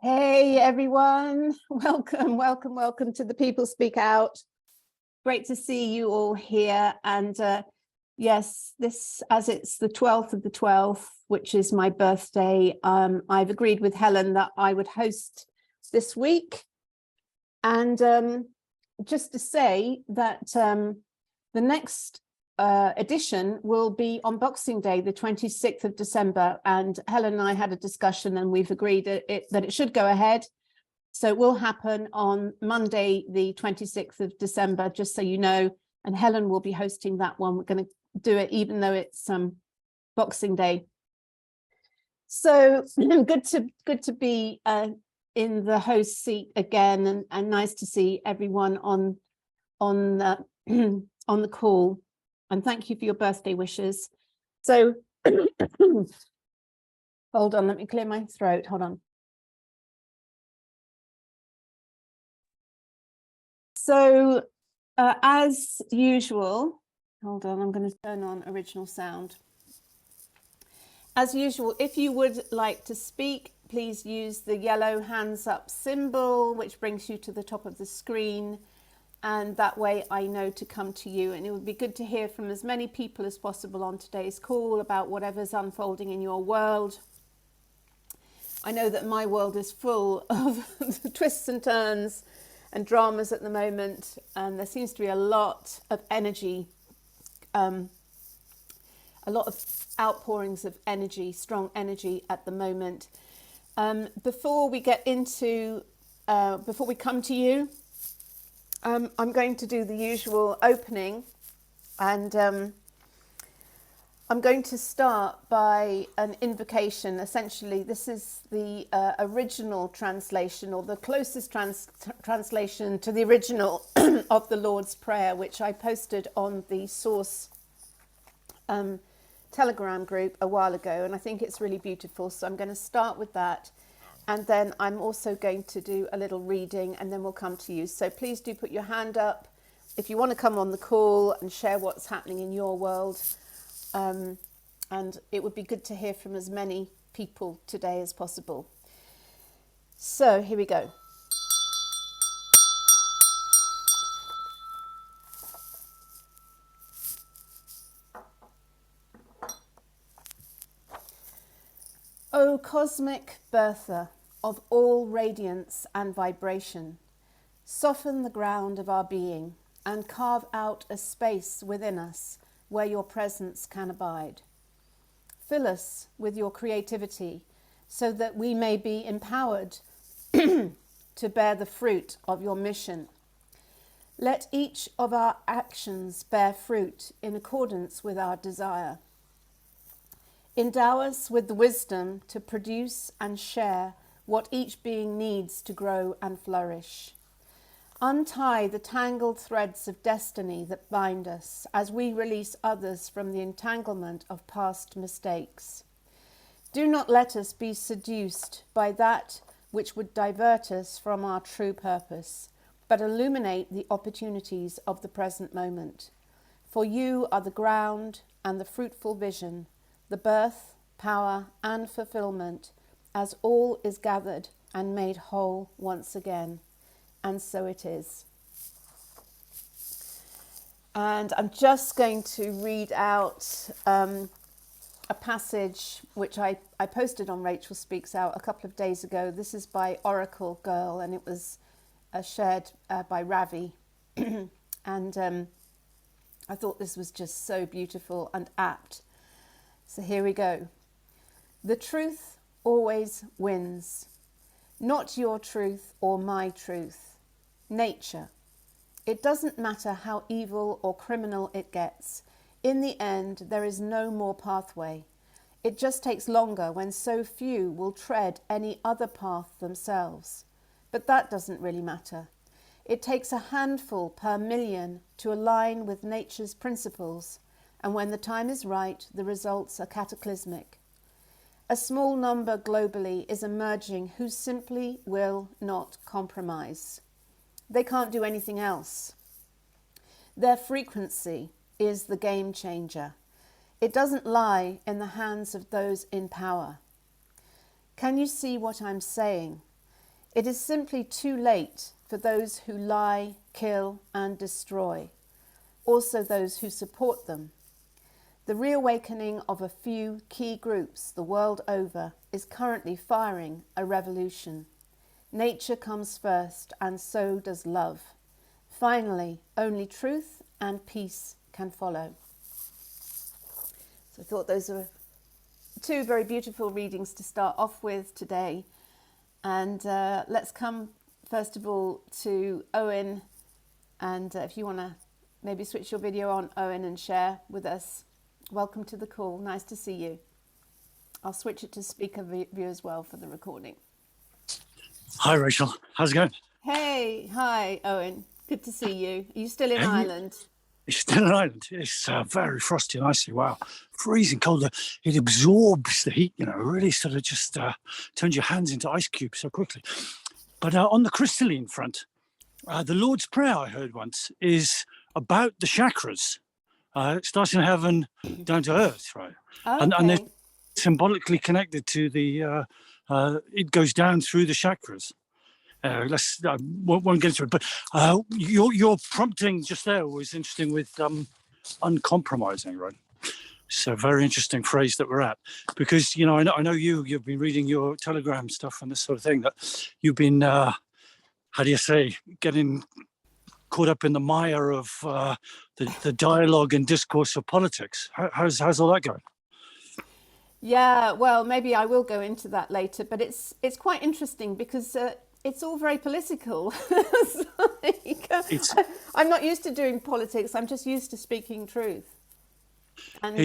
Hey everyone, welcome to the People Speak Out. Great to see you all here. And yes, as it's the 12th of the 12th, which is my birthday, I've agreed with Helen that I would host this week. And just to say that the next edition will be on Boxing Day, the 26th of December. And Helen and I had a discussion and we've agreed that it should go ahead. So it will happen on Monday, the 26th of December, just so you know, and Helen will be hosting that one. We're going to do it even though it's Boxing Day. So good to be in the host seat again, and nice to see everyone on the call. And thank you for your birthday wishes. So hold on, let me clear my throat. Hold on. So as usual, hold on, I'm going to turn on original sound. As usual, if you would like to speak, please use the yellow hands up symbol, which brings you to the top of the screen. And that way I know to come to you. And it would be good to hear from as many people as possible on today's call about whatever's unfolding in your world. I know that my world is full of twists and turns and dramas at the moment. And there seems to be a lot of energy, a lot of outpourings of energy, strong energy at the moment. Before we get into, before we come to you, I'm going to do the usual opening, and I'm going to start by an invocation. Essentially, this is the original translation, or the closest translation to the original of the Lord's Prayer, which I posted on the Source Telegram group a while ago, and I think it's really beautiful. So I'm going to start with that. And then I'm also going to do a little reading, and then we'll come to you. So please do put your hand up if you want to come on the call and share what's happening in your world. And it would be good to hear from as many people today as possible. So here we go. O cosmic birther of all radiance and vibration, soften the ground of our being and carve out a space within us where your presence can abide. Fill us with your creativity so that we may be empowered to bear the fruit of your mission. Let each of our actions bear fruit in accordance with our desire. Endow us with the wisdom to produce and share what each being needs to grow and flourish. Untie the tangled threads of destiny that bind us as we release others from the entanglement of past mistakes. Do not let us be seduced by that which would divert us from our true purpose, but illuminate the opportunities of the present moment. For you are the ground and the fruitful vision, the birth, power, and fulfillment, as all is gathered and made whole once again. And so it is. And I'm just going to read out a passage which I posted on Rachel Speaks Out a couple of days ago. This is by Oracle Girl, and it was shared by Ravi. And I thought this was just so beautiful and apt. So here we go. The truth always wins. Not your truth or my truth. Nature. It doesn't matter how evil or criminal it gets. In the end, there is no more pathway. It just takes longer when so few will tread any other path themselves. But that doesn't really matter. It takes a handful per million to align with nature's principles. And when the time is right, the results are cataclysmic. A small number globally is emerging who simply will not compromise. They can't do anything else. Their frequency is the game changer. It doesn't lie in the hands of those in power. Can you see what I'm saying? It is simply too late for those who lie, kill, and destroy, also those who support them. The reawakening of a few key groups the world over is currently firing a revolution. Nature comes first, and so does love. Finally, only truth and peace can follow. So I thought those were two very beautiful readings to start off with today. And let's come first of all to Owen. And if you want to maybe switch your video on, Owen, and share with us. Welcome to the call. Nice to see you. I'll switch it to speaker view as well for the recording. Hi, Rachel. How's it going? Hey, hi, Owen. Good to see you. Are you still in Ireland? It's still in Ireland. It's very frosty and icy. Wow, freezing cold. It absorbs the heat, really sort of just turns your hands into ice cubes so quickly. But on the crystalline front, the Lord's Prayer I heard once is about the chakras. Starting in heaven, down to earth, right? Okay. And they're symbolically connected to the, it goes down through the chakras. Won't get into it, but your prompting just there was interesting with uncompromising, right? So very interesting phrase that we're at, because, I know you've been reading your Telegram stuff and this sort of thing, that you've been, how do you say, getting caught up in the mire of the dialogue and discourse of politics. How's all that going? Yeah, well, maybe I will go into that later, but it's quite interesting because it's all very political. I'm not used to doing politics. I'm just used to speaking truth. And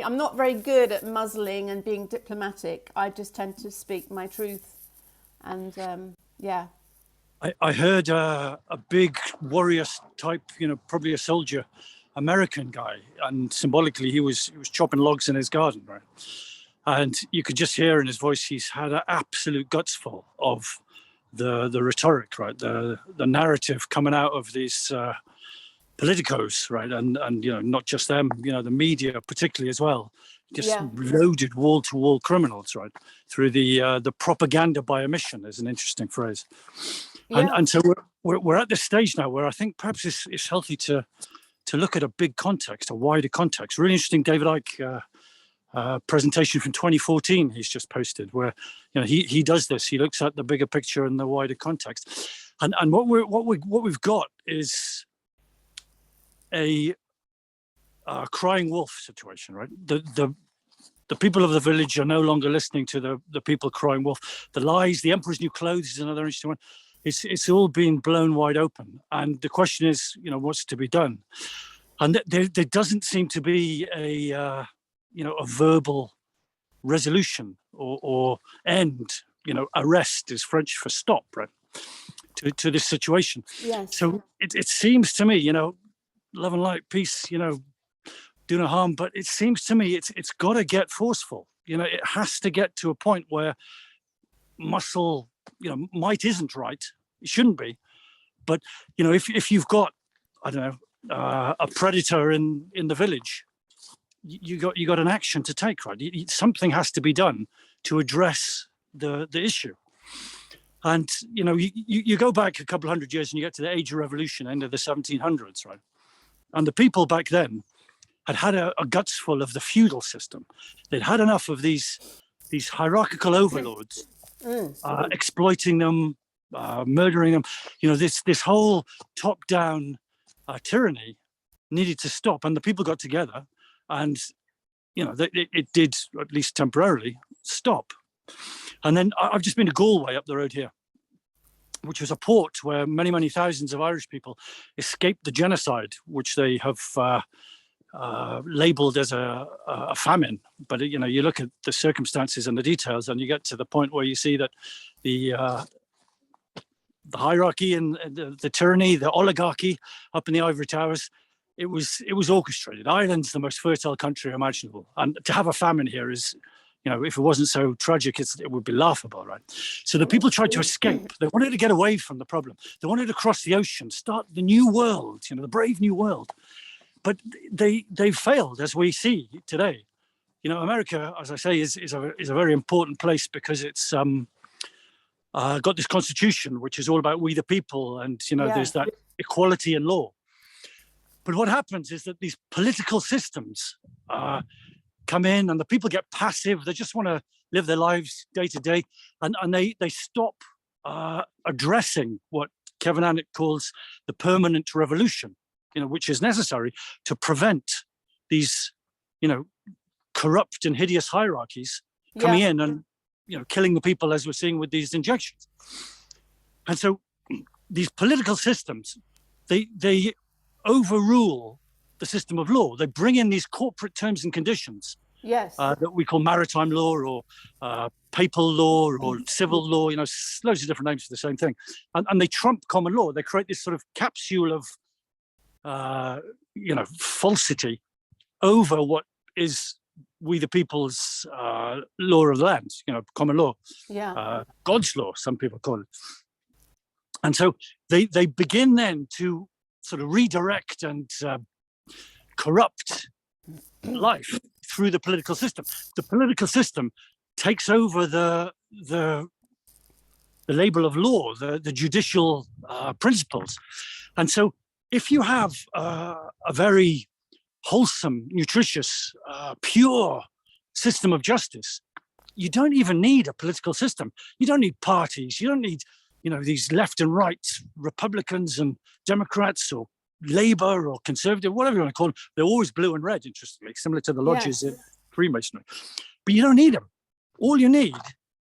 I'm not very good at muzzling and being diplomatic. I just tend to speak my truth. And yeah. I heard a big warrior type, probably a soldier, American guy, and symbolically he was chopping logs in his garden, right? And you could just hear in his voice he's had an absolute guts full of the rhetoric, right? The narrative coming out of these politicos, right? And not just them, the media particularly as well, just loaded wall-to-wall criminals, right? Through the propaganda by omission is an interesting phrase. Yeah. And so we're at this stage now where I think perhaps it's healthy to look at a big context, a wider context. Really interesting David Icke presentation from 2014 he's just posted, where he does this. He looks at the bigger picture and the wider context. And what we've got is a crying wolf situation, right? The people of the village are no longer listening to the people crying wolf. The lies, the emperor's new clothes is another interesting one. It's all been blown wide open, and the question is, what's to be done? And there doesn't seem to be a verbal resolution or end. Arrest is French for stop, right? To this situation. Yes. So it seems to me, love and light, peace, do no harm. But it seems to me it's got to get forceful. It has to get to a point where muscle, might isn't right. It shouldn't be. But if you've got, I don't know, a predator in the village, you got an action to take, right? Something has to be done to address the issue. And you go back a couple hundred years and you get to the Age of Revolution, end of the 1700s, right? And the people back then had a guts full of the feudal system. They'd had enough of these hierarchical overlords exploiting them, murdering them. This whole top-down tyranny needed to stop, and the people got together, and it did, at least temporarily, stop. And then I've just been to Galway up the road here, which was a port where many thousands of Irish people escaped the genocide, which they have labeled as a famine. But you look at the circumstances and the details, and you get to the point where you see that the hierarchy and the tyranny, the oligarchy up in the ivory towers, it was orchestrated. Ireland's the most fertile country imaginable, and to have a famine here is, if it wasn't so tragic, it would be laughable, right? So the people tried to escape. They wanted to get away from the problem. They wanted to cross the ocean, start the new world, the brave new world. But they failed, as we see today. America, as I say, is a very important place because it's got this constitution, which is all about we the people, and there's that equality in law. But what happens is that these political systems come in, and the people get passive. They just want to live their lives day to day, and they stop addressing what Kevin Annett calls the permanent revolution, which is necessary to prevent these, corrupt and hideous hierarchies coming in and, killing the people, as we're seeing with these injections. And so these political systems, they overrule the system of law. They bring in these corporate terms and conditions that we call maritime law or papal law or civil law, loads of different names for the same thing. And they trump common law. They create this sort of capsule of, falsity over what is we the people's law of the land, common law, God's law, some people call it. And so they begin then to sort of redirect and corrupt life through the political system. The political system takes over the label of law, the judicial principles. And so if you have a very wholesome, nutritious, pure system of justice, you don't even need a political system. You don't need parties. You don't need, these left and right Republicans and Democrats or Labour or Conservative, whatever you want to call them. They're always blue and red, interestingly, similar to the lodges in Freemasonry. But you don't need them. All you need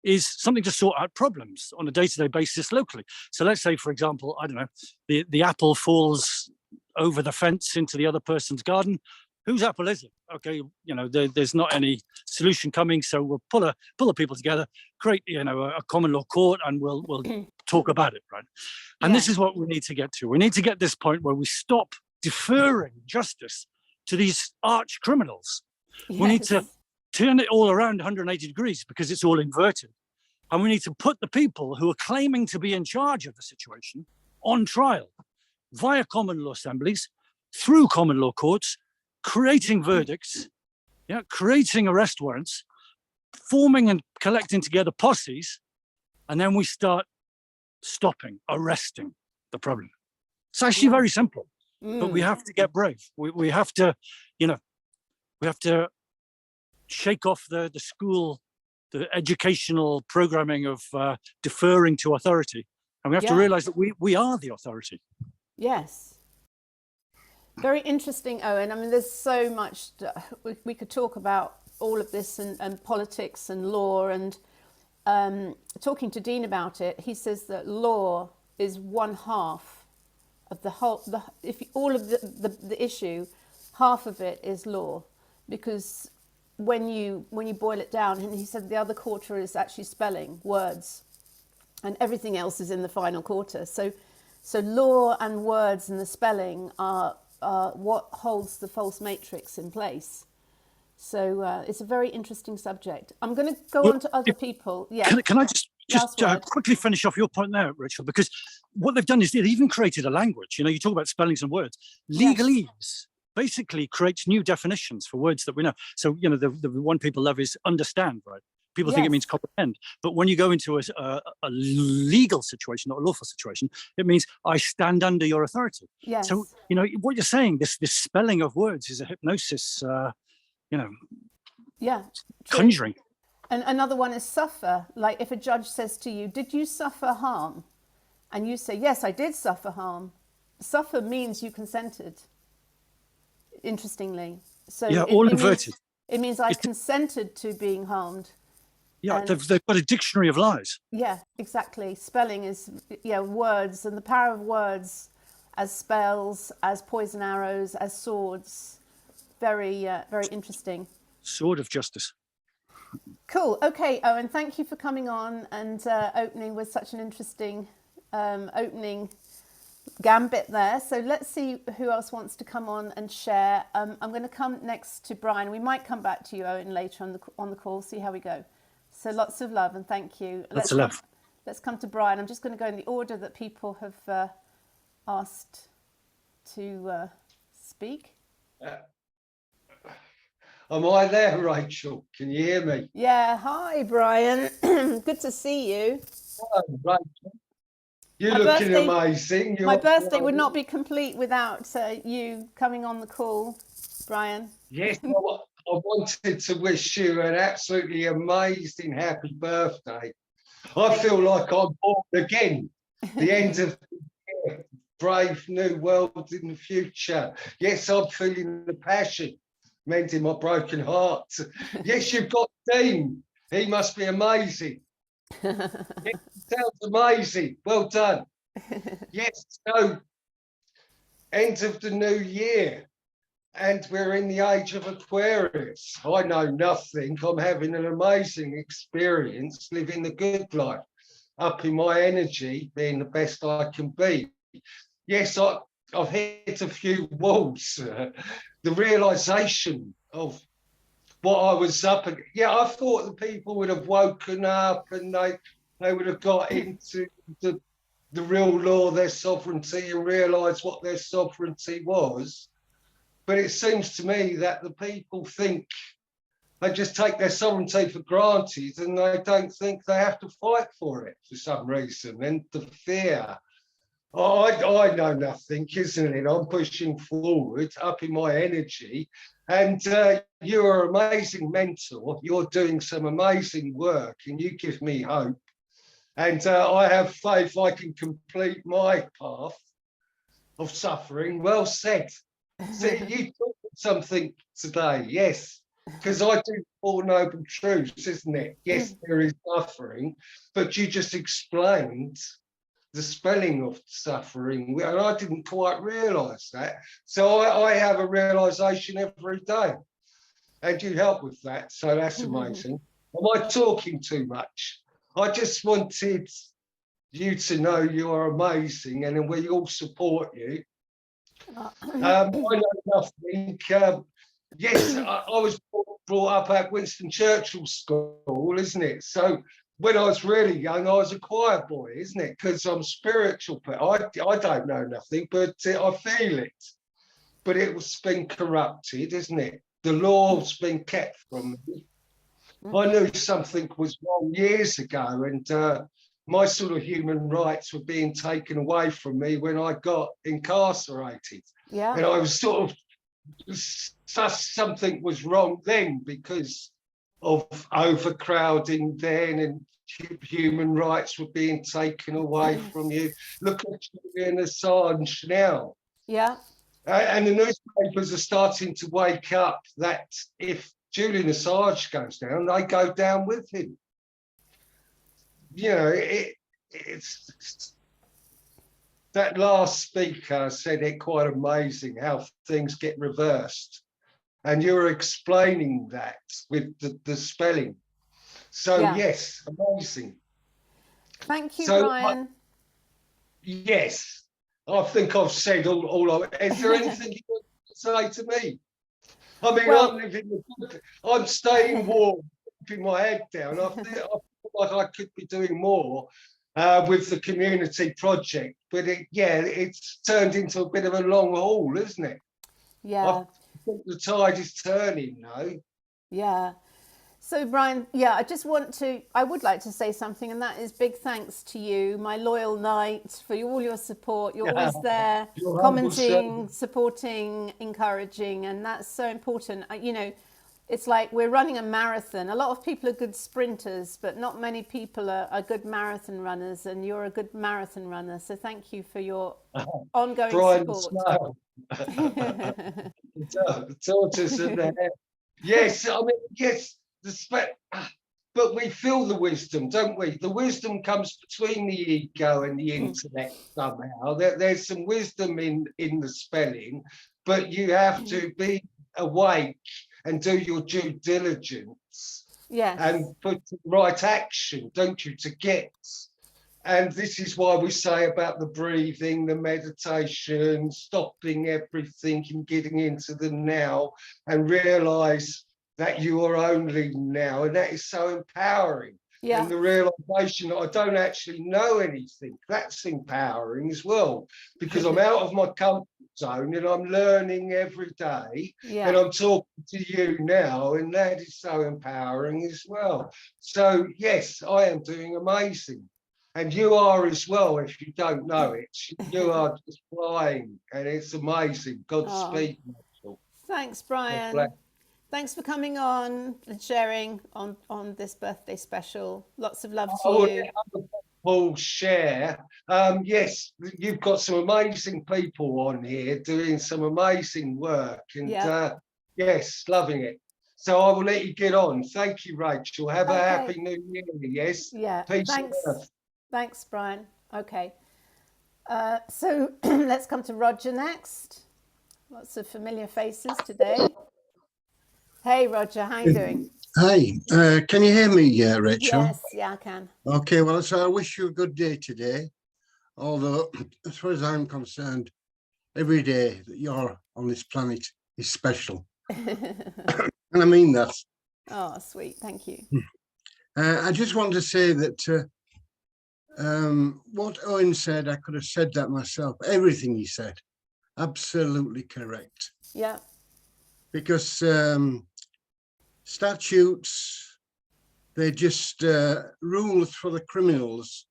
is something to sort out problems on a day-to-day basis locally. So let's say, for example, I don't know, the apple falls over the fence into the other person's garden. Whose apple is it? Okay, there's not any solution coming, so we'll pull the people together, create a common law court, and we'll talk about it, right? And this is what we need to get to. We need to get this point where we stop deferring justice to these arch criminals. We need to turn it all around 180 degrees because it's all inverted. And we need to put the people who are claiming to be in charge of the situation on trial via common law assemblies, through common law courts, creating verdicts, creating arrest warrants, forming and collecting together posses, and then we start arresting the problem. It's actually very simple, but we have to get brave. We have to, we have to shake off the school, the educational programming of deferring to authority. And we have to realize that we are the authority. Yes. Very interesting, Owen. I mean, there's so much, we could talk about all of this and politics and law, and talking to Dean about it, he says that law is one half of the whole, all of the issue, half of it is law, because when you boil it down, and he said the other quarter is actually spelling, words, and everything else is in the final quarter. So law and words and the spelling are what holds the false matrix in place. So it's a very interesting subject. I'm going to go on to other people. Yeah. Can I just quickly finish off your point there, Rachel? Because what they've done is they've even created a language. You talk about spellings and words. Legalese basically creates new definitions for words that we know. So, the one people love is understand, right? People think it means comprehend. But when you go into a legal situation, not a lawful situation, it means I stand under your authority. Yes. So, what you're saying, this spelling of words is a hypnosis, conjuring. And another one is suffer. Like if a judge says to you, did you suffer harm? And you say, yes, I did suffer harm. Suffer means you consented, interestingly. So all inverted. It means I consented to being harmed. Yeah, they've got a dictionary of lies. Yeah, exactly. Spelling is, words, and the power of words as spells, as poison arrows, as swords. Very, very interesting. Sword of justice. Cool. Okay, Owen, thank you for coming on and opening with such an interesting opening gambit there. So let's see who else wants to come on and share. I'm going to come next to Brian. We might come back to you, Owen, later on the call, see how we go. So lots of love and thank you. Lots of love. Let's come to Brian. I'm just going to go in the order that people have asked to speak. Am I there, Rachel? Can you hear me? Yeah. Hi, Brian. Good to see you. Right. You're My looking birthday- amazing. My birthday would not be complete without you coming on the call, Brian. Yes, I wanted to wish you an absolutely amazing happy birthday. I feel like I'm born again. The end of the year, brave new world in the future. Yes, I'm feeling the passion, mending my broken heart. Yes, you've got Dean. He must be amazing. Yes, sounds amazing. Well done. Yes, so end of the new year. And we're in the age of Aquarius. I know nothing. I'm having an amazing experience, living the good life, upping my energy, being the best I can be. Yes, I've hit a few walls. The realization of what I was up against. Yeah, I thought the people would have woken up and they would have got into the real law of their sovereignty and realized what their sovereignty was. But it seems to me that the people think they just take their sovereignty for granted and they don't think they have to fight for it for some reason. And the fear, I know nothing, isn't it? I'm pushing forward, upping my energy. And you're an amazing mentor. You're doing some amazing work and you give me hope. And I have faith I can complete my path of suffering. Well said. See, you taught me something today, yes, because I do Four Noble Truths, isn't it? Yes, there is suffering, but you just explained the spelling of suffering, and I didn't quite realise that. So I have a realisation every day, and you help with that, so that's amazing. Am I talking too much? I just wanted you to know you are amazing, and we all support you. I know nothing. Yes, I was brought up at Winston Churchill School, isn't it? So when I was really young, I was a choir boy, isn't it? Because I'm spiritual, but I don't know nothing, but I feel it. But it was been corrupted, isn't it? The law's been kept from me. I knew something was wrong years ago, and my sort of human rights were being taken away from me when I got incarcerated. Yeah. And I was sort of, something was wrong then because of overcrowding then, and human rights were being taken away from you. Look at Julian Assange now. Yeah. And the newspapers are starting to wake up that if Julian Assange goes down, they go down with him. You know, it's that last speaker said it quite amazing how things get reversed. And you're explaining that with the spelling. So, Yeah. yes, amazing. Thank you, So, Brian. Yes, I think I've said all of it. Is there anything you want to say to me? I mean, Well- I'm living, I'm staying warm, keeping my head down. I feel like I could be doing more with the community project, but it's turned into a bit of a long haul, isn't it? Yeah. I think the tide is turning now. Yeah. So, Brian, I would like to say something, and that is big thanks to you, my loyal knight, for all your support. You're always there, Your humble commenting, servant. supporting, encouraging, and that's so important. You know, it's like we're running a marathon. A lot of people are good sprinters, but not many people are good marathon runners, and you're a good marathon runner. So thank you for your ongoing Brian support. Snow. The tortoise and the hare. Yes, I mean, yes, but we feel the wisdom, don't we? The wisdom comes between the ego and the intellect somehow. There's some wisdom in the spelling, but you have to be awake and do your due diligence. Yes. And put the right action, don't you, to get. And this is why we say about the breathing, the meditation, stopping everything and getting into the now and realize that you are only now. And that is so empowering. Yeah. And the realization that I don't actually know anything, that's empowering as well, because I'm out of my comfort zone and I'm learning every day. Yeah. And I'm talking to you now, and that is so empowering as well. So, yes, I am doing amazing. And you are as well, if you don't know it. You are just flying, and it's amazing. Oh, Godspeed, Rachel. thanks, God bless. Brian. Thanks for coming on and sharing on this birthday special. Lots of love to I will you. let other people share. Yes, you've got some amazing people on here doing some amazing work, and Yeah. yes, loving it. So I will let you get on. Thank you, Rachel. Have a Okay. happy new year. Yes, Yeah. peace on Thanks. earth. Thanks, Brian. Okay. So let's come to Roger next. Lots of familiar faces today. Hey, Roger, how you doing? Hi, can you hear me, Rachel? Yes, yeah, I can. Okay, well, so I wish you a good day today. Although, as far as I'm concerned, every day that you're on this planet is special. And I mean that. Oh, sweet. Thank you. I just want to say that what Owen said, I could have said that myself. Everything he said, absolutely correct. Yeah. Because statutes, they're just rules for the criminals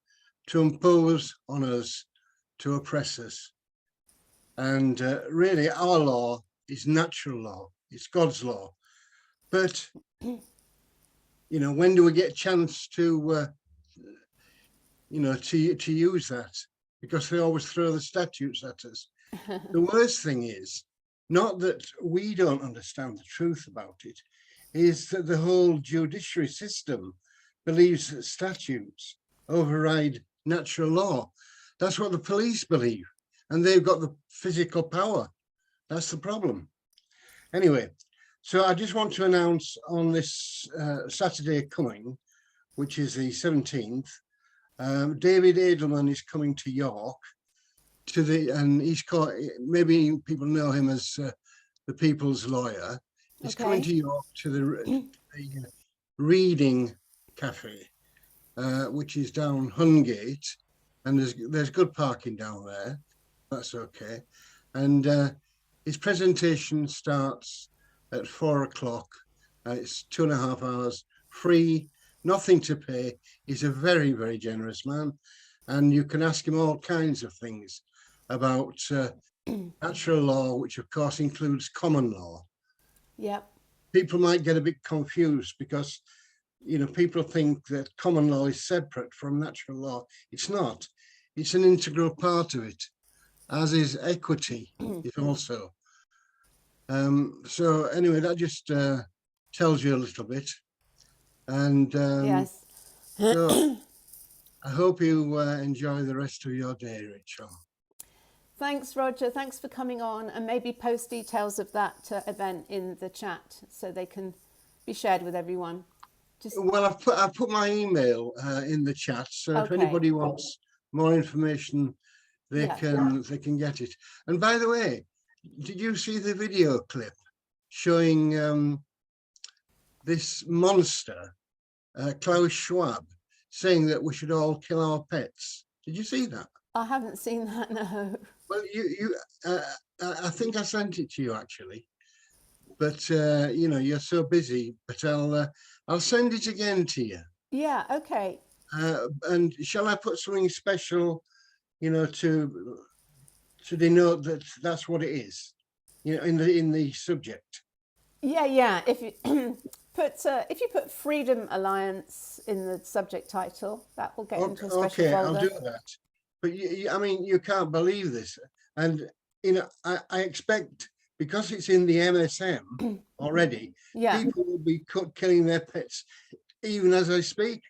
to impose on us, to oppress us. And really, our law is natural law, it's God's law. But, you know, when do we get a chance to, you know, to use that? Because they always throw the statutes at us. The worst thing is, not that we don't understand the truth about it, is that the whole judiciary system believes that statutes override natural law. That's what the police believe, and they've got the physical power. That's the problem. Anyway, so I just want to announce on this Saturday coming, which is the 17th, David Edelman is coming to York and he's called, maybe people know him as the People's Lawyer. He's coming Okay. to York to the Reading Cafe, which is down Hungate, and there's good parking down there. That's okay. And his presentation starts at 4 o'clock. It's 2.5 hours, free, nothing to pay. He's a very, very generous man, and you can ask him all kinds of things about natural law, which of course includes common law. Yep. People might get a bit confused because, you know, people think that common law is separate from natural law. It's not. It's an integral part of it, as is equity, is also. So anyway, that just tells you a little bit. And Yes. so I hope you enjoy the rest of your day, Rachel. Thanks, Roger. Thanks for coming on, and maybe post details of that event in the chat so they can be shared with everyone. Well, I've put my email in the chat, so if Okay. anybody wants more information, they Yeah. can get it. And by the way, did you see the video clip showing this monster, Klaus Schwab, saying that we should all kill our pets? Did you see that? I haven't seen that, no. Well, I think I sent it to you actually, but you know, you're so busy. But I'll send it again to you. Yeah, okay. And shall I put something special, you know, to denote that that's what it is, you know, in the subject? Yeah. If you put Freedom Alliance in the subject title, that will get into a special Okay, folder. I'll do that. But I mean, you can't believe this, and you know, I expect, because it's in the MSM already, Yeah. people will be killing their pets even as I speak.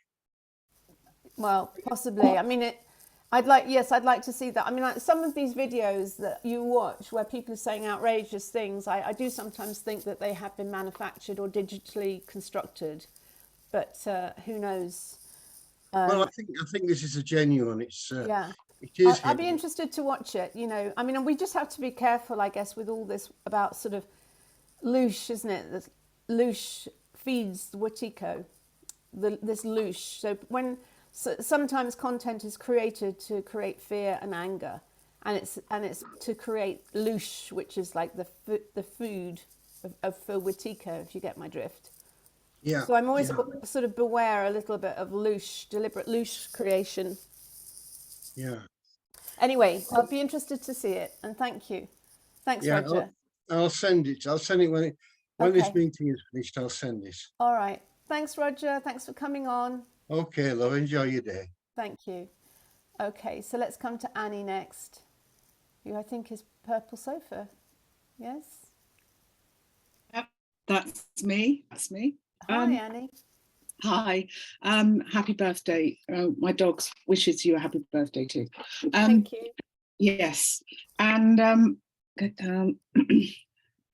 Well, possibly. I mean, I'd like to see that. I mean, like, some of these videos that you watch where people are saying outrageous things, I do sometimes think that they have been manufactured or digitally constructed, but who knows? Well, I think this is a genuine. Yeah. It is I'd be hidden. interested to watch it, you know. I mean, and we just have to be careful, I guess, with all this about sort of loosh, isn't it? That loosh feeds the Wetiko, this loosh. So sometimes content is created to create fear and anger, and it's to create loosh, which is like the food for Wetiko, if you get my drift. Yeah. So I'm always sort of beware a little bit of deliberate loosh creation. Yeah. Anyway, I'll be interested to see it, and thank you. Thanks, Yeah, Roger. I'll send it. I'll send it when this Okay. meeting is finished. I'll send it. All right. Thanks, Roger. Thanks for coming on. Okay, love. Enjoy your day. Thank you. Okay, so let's come to Annie next, who I think is Purple Sofa. Yes? Yep, that's me. That's me. Hi, Annie. Hi. Happy birthday. My dog wishes you a happy birthday too. Thank you. Yes. And get down.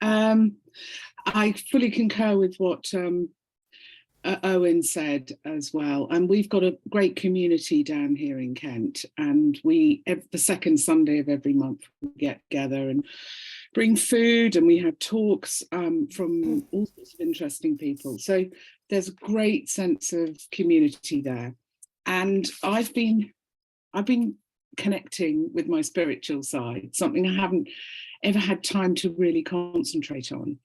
I fully concur with what Owen said as well. And we've got a great community down here in Kent, and the second Sunday of every month we get together and bring food, and we have talks from all sorts of interesting people. So there's a great sense of community there. And I've been connecting with my spiritual side, something I haven't ever had time to really concentrate on.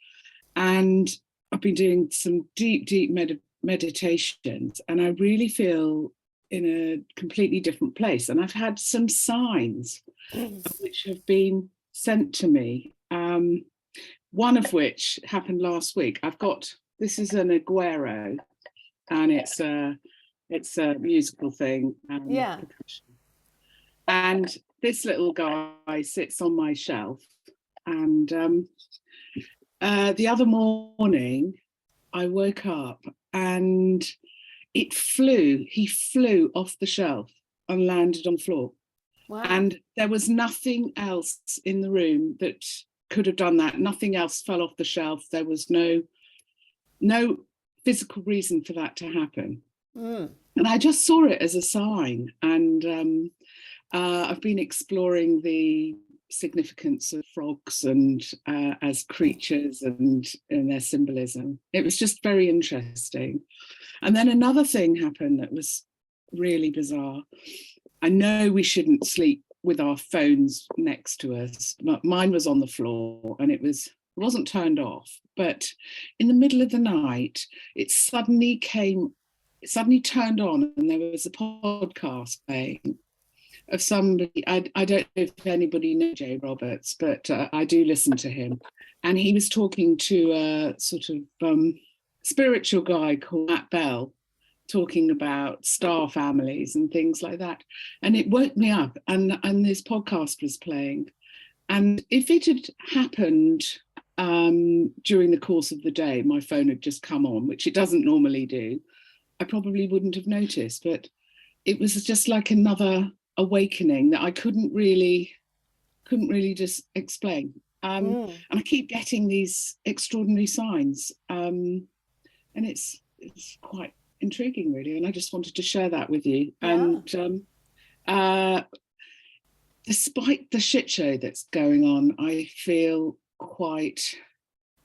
And I've been doing some deep meditations, and I really feel in a completely different place. And I've had some signs which have been sent to me. One of which happened last week. This is an aguero, and it's a musical thing. Yeah. Percussion. And this little guy sits on my shelf, and the other morning I woke up and he flew off the shelf and landed on the floor. Wow. And there was nothing else in the room that could have done that. Nothing else fell off the shelf. There was no physical reason for that to happen. And I just saw it as a sign. And I've been exploring the significance of frogs and as creatures and their symbolism. It was just very interesting. And then another thing happened that was really bizarre. I know we shouldn't sleep with our phones next to us. Mine was on the floor and it wasn't turned off, but in the middle of the night, it suddenly turned on, and there was a podcast playing of somebody. I don't know if anybody knows Jay Roberts, but I do listen to him. And he was talking to a sort of spiritual guy called Matt Bell, talking about star families and things like that. And it woke me up, and this podcast was playing. And if it had happened during the course of the day, my phone had just come on, which it doesn't normally do, I probably wouldn't have noticed. But it was just like another awakening that I couldn't really just explain. And I keep getting these extraordinary signs. And it's quite intriguing, really, and I just wanted to share that with you. Yeah. And despite the shit show that's going on, I feel quite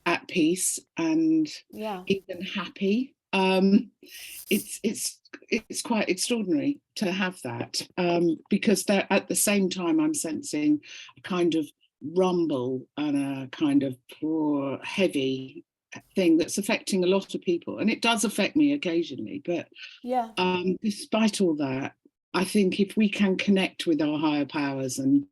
at peace and even happy. It's quite extraordinary to have that, because at the same time I'm sensing a kind of rumble and a kind of heavy thing that's affecting a lot of people, and it does affect me occasionally, but despite all that, I think if we can connect with our higher powers and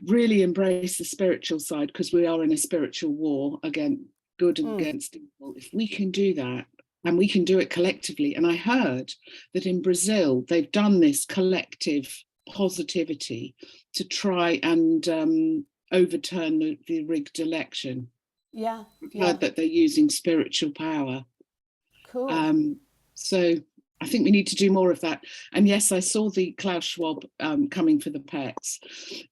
really embrace the spiritual side, because we are in a spiritual war against good and against evil, if we can do that, and we can do it collectively. And I heard that in Brazil they've done this collective positivity to try and overturn the rigged election. I've heard that they're using spiritual power. Cool. So I think we need to do more of that. And yes, I saw the Klaus Schwab coming for the pets,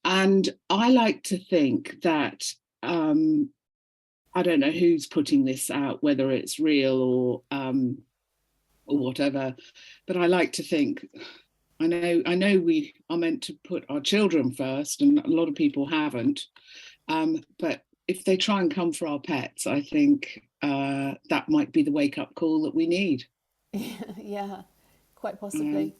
and I like to think that I don't know who's putting this out, whether it's real or whatever, but I like to think, I know we are meant to put our children first, and a lot of people haven't. But if they try and come for our pets, I think that might be the wake-up call that we need. Yeah, quite possibly.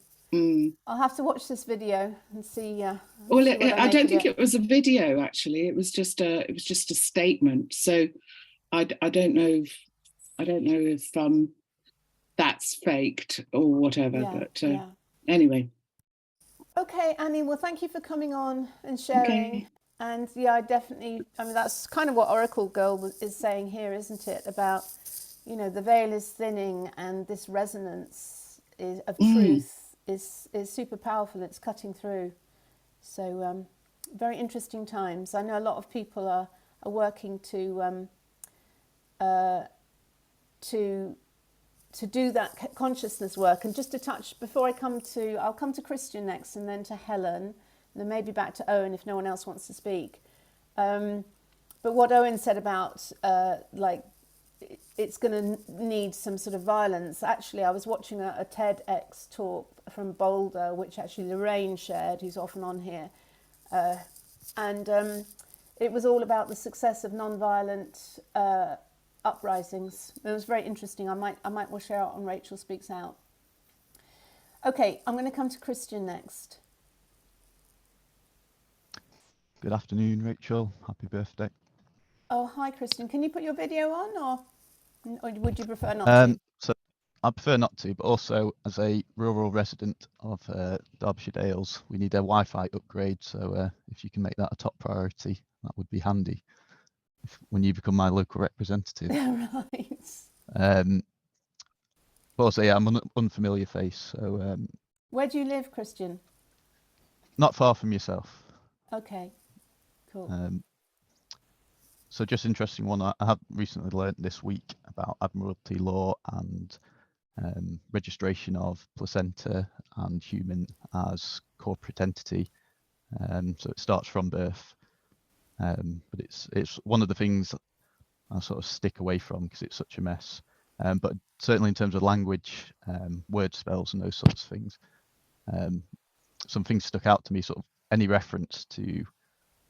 I'll have to watch this video and see. Well, I don't think it was a video. Actually, it was just a statement. So I don't know if that's faked or whatever. But Anyway. Okay, Annie, well, thank you for coming on and sharing. Okay. And yeah, I mean, that's kind of what Oracle Girl is saying here, isn't it? About, the veil is thinning and this resonance of truth is super powerful. It's cutting through. So very interesting times. I know a lot of people are working to do that consciousness work. And just to touch, before I'll come to Christian next, and then to Helen, and then maybe back to Owen if no one else wants to speak. But what Owen said about it's going to need some sort of violence. Actually, I was watching a TEDx talk from Boulder, which actually Lorraine shared, who's often on here. And it was all about the success of non-violent uprisings. It was very interesting. I might well share it on Rachel Speaks Out. Okay, I'm going to come to Christian next. Good afternoon, Rachel. Happy birthday. Oh, hi, Christian. Can you put your video on, or would you prefer not to? So I prefer not to, but also as a rural resident of Derbyshire Dales, we need a Wi-Fi upgrade. So if you can make that a top priority, that would be handy when you become my local representative. Right. But also, yeah, I'm an unfamiliar face. So where do you live, Christian? Not far from yourself. Okay, cool. So just interesting one. I have recently learned this week about Admiralty law and registration of placenta and human as corporate entity. So it starts from birth, but it's one of the things I sort of stick away from because it's such a mess. But certainly in terms of language, word spells and those sorts of things, some things stuck out to me. Sort of any reference to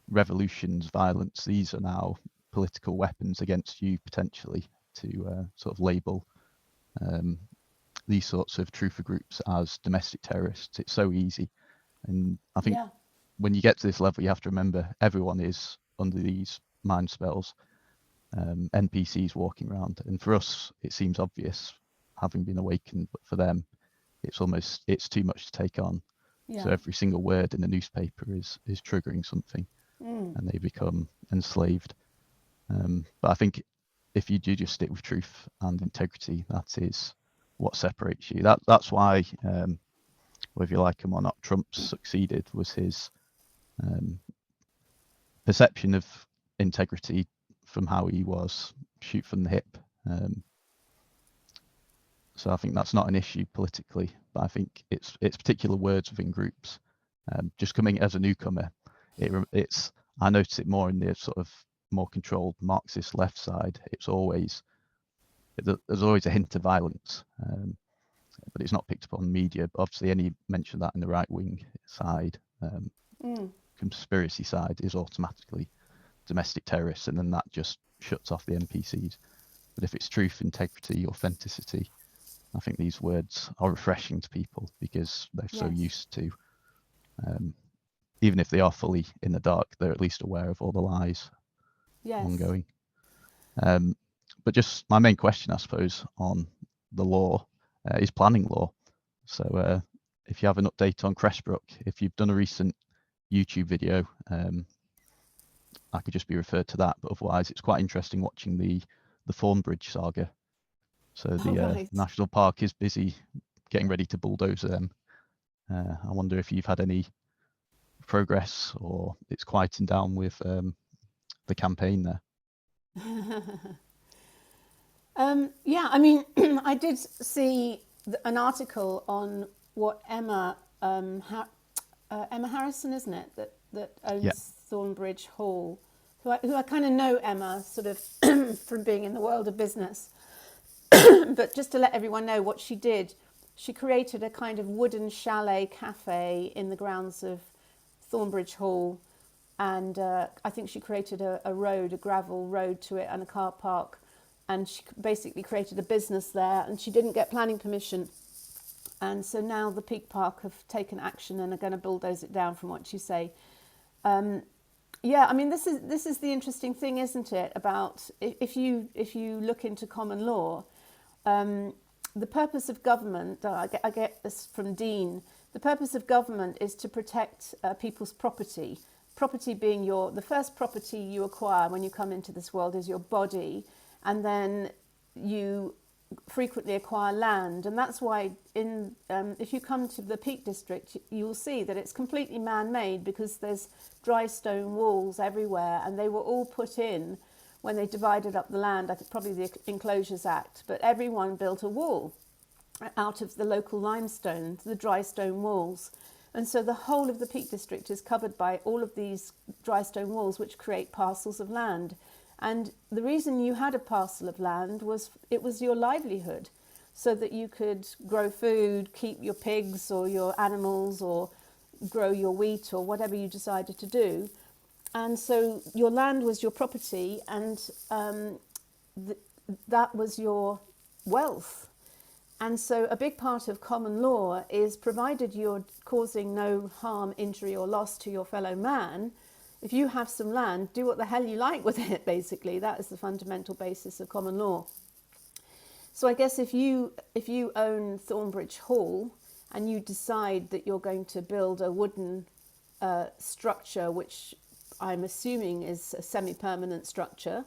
revolutions, violence, these are now political weapons against you potentially to sort of label these sorts of truther groups as domestic terrorists. It's so easy. And I think when you get to this level, you have to remember everyone is under these mind spells, NPCs walking around. And for us, it seems obvious, having been awakened, but for them, it's too much to take on. So every single word in the newspaper is triggering something, and they become enslaved. But I think if you do just stick with truth and integrity, that is what separates you. That's why, whether you like him or not, Trump succeeded, was his perception of integrity from how he was, shoot from the hip. So I think that's not an issue politically, but I think it's particular words within groups. Just coming as a newcomer, I notice it more in the sort of more controlled Marxist left side. There's always a hint of violence, but it's not picked up on media. But obviously, any mention of that in the right wing side, conspiracy side, is automatically domestic terrorists, and then that just shuts off the NPCs. But if it's truth, integrity, authenticity, I think these words are refreshing to people because they're so used to, even if they are fully in the dark, they're at least aware of all the lies ongoing. But just my main question, I suppose, on the law is planning law. So if you have an update on Cressbrook, if you've done a recent YouTube video, I could just be referred to that. But otherwise, it's quite interesting watching the Thornbridge saga. So the national park is busy getting ready to bulldoze them. I wonder if you've had any progress or it's quieting down with the campaign there. I mean, I did see an article on what Emma Harrison, isn't it, that owns Thornbridge Hall, who I kind of know Emma sort of from being in the world of business. But just to let everyone know what she did, she created a kind of wooden chalet cafe in the grounds of Thornbridge Hall, and I think she created a gravel road to it and a car park, and she basically created a business there, and she didn't get planning permission, and so now the Peak Park have taken action and are going to bulldoze it down, from what you say. I mean, this is the interesting thing, isn't it, about if you look into common law, the purpose of government, I get this from Dean, the purpose of government is to protect people's property. Property being the first property you acquire when you come into this world is your body, and then you frequently acquire land. And that's why if you come to the Peak District, you'll see that it's completely man-made, because there's dry stone walls everywhere, and they were all put in when they divided up the land. I think probably the Enclosures Act, but everyone built a wall out of the local limestone, the dry stone walls. And so the whole of the Peak District is covered by all of these dry stone walls, which create parcels of land. And the reason you had a parcel of land was it was your livelihood, so that you could grow food, keep your pigs or your animals, or grow your wheat, or whatever you decided to do. And so your land was your property, and that was your wealth. And so a big part of common law is, provided you're causing no harm, injury or loss to your fellow man, if you have some land, do what the hell you like with it, basically. That is the fundamental basis of common law. So I guess if you own Thornbridge Hall and you decide that you're going to build a wooden structure, which I'm assuming is a semi-permanent structure,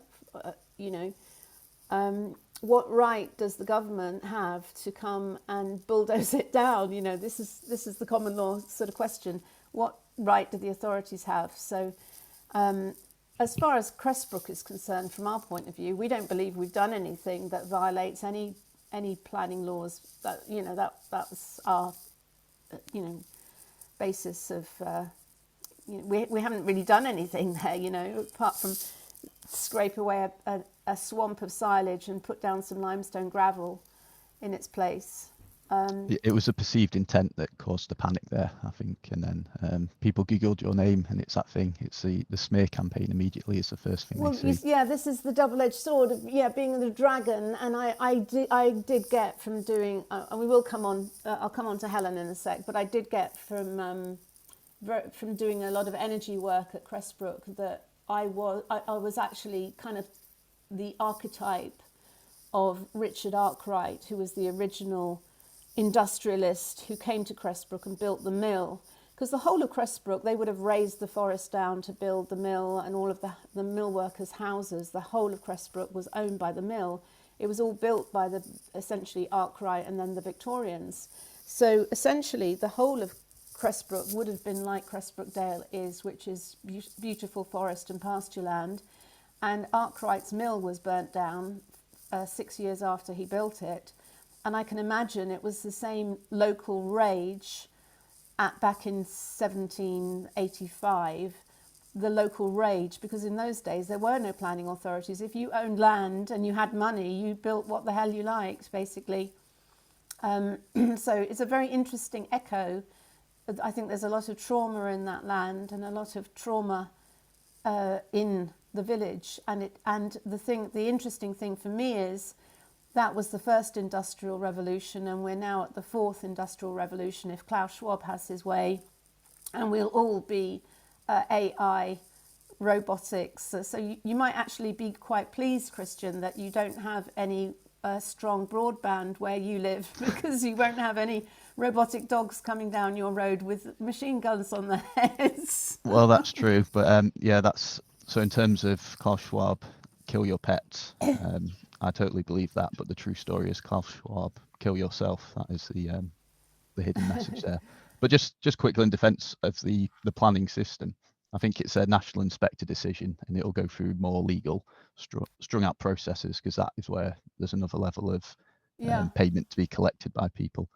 what right does the government have to come and bulldoze it down? This is the common law sort of question. What right do the authorities have? So as far as Cressbrook is concerned, from our point of view, we don't believe we've done anything that violates any planning laws. That's our basis of we haven't really done anything there, apart from scrape away a swamp of silage and put down some limestone gravel in its place. It was a perceived intent that caused the panic there, I think, and then people googled your name, and it's that thing. It's the smear campaign immediately is the first thing they see. Yeah, this is the double-edged sword of being the dragon. And I did get from doing, and we will come on. I'll come on to Helen in a sec, but I did get from doing a lot of energy work at Cressbrook that I was actually kind of the archetype of Richard Arkwright, who was the original industrialist who came to Cressbrook and built the mill. Because the whole of Cressbrook, they would have raised the forest down to build the mill, and all of the mill workers' houses. The whole of Cressbrook was owned by the mill. It was all built by essentially Arkwright and then the Victorians. So essentially the whole of Cressbrook would have been like Cressbrook Dale is, which is beautiful forest and pasture land. And Arkwright's mill was burnt down 6 years after he built it. And I can imagine it was the same local rage back in 1785, the local rage, because in those days there were no planning authorities. If you owned land and you had money, you built what the hell you liked, basically. So it's a very interesting echo. I think there's a lot of trauma in that land, and a lot of trauma in the village. And the interesting thing for me is that was the first industrial revolution, and we're now at the fourth industrial revolution if Klaus Schwab has his way, and we'll all be AI, robotics. So you might actually be quite pleased, Christian, that you don't have any strong broadband where you live, because you won't have any robotic dogs coming down your road with machine guns on their heads. Well, that's true, but that's so. In terms of Klaus Schwab, kill your pets. I totally believe that, but the true story is Klaus Schwab, kill yourself. That is the hidden message there. But just quickly, in defence of the planning system, I think it's a national inspector decision, and it'll go through more legal, strung out processes, because that is where there's another level of payment to be collected by people.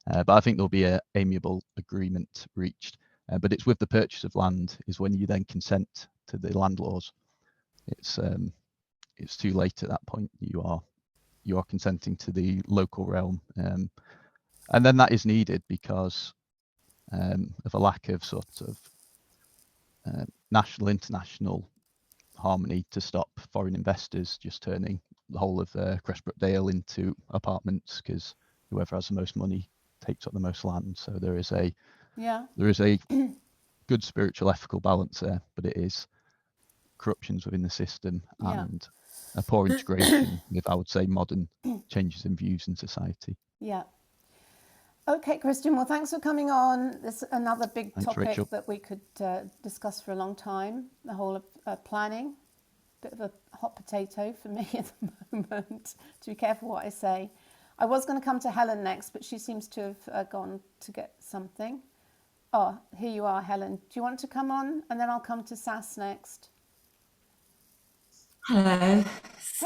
But I think there'll be an amiable agreement reached. But it's with the purchase of land is when you then consent to the land laws. It's too late at that point. You are consenting to the local realm, and then that is needed because of a lack of sort of national international harmony to stop foreign investors just turning the whole of Cressbrook Dale into apartments, because whoever has the most money takes up the most land. So there is a good spiritual ethical balance there, but it is corruptions within the system and a poor integration with, I would say, modern changes in views in society. Yeah. Okay, Christian, well, thanks for coming on. This is another big Thanks, topic Rachel. that we could discuss for a long time, the whole of planning. Bit of a hot potato for me at the moment, to be careful what I say. I was going to come to Helen next, but she seems to have gone to get something. Oh, here you are, Helen. Do you want to come on? And then I'll come to Sass next. Hello. Hey,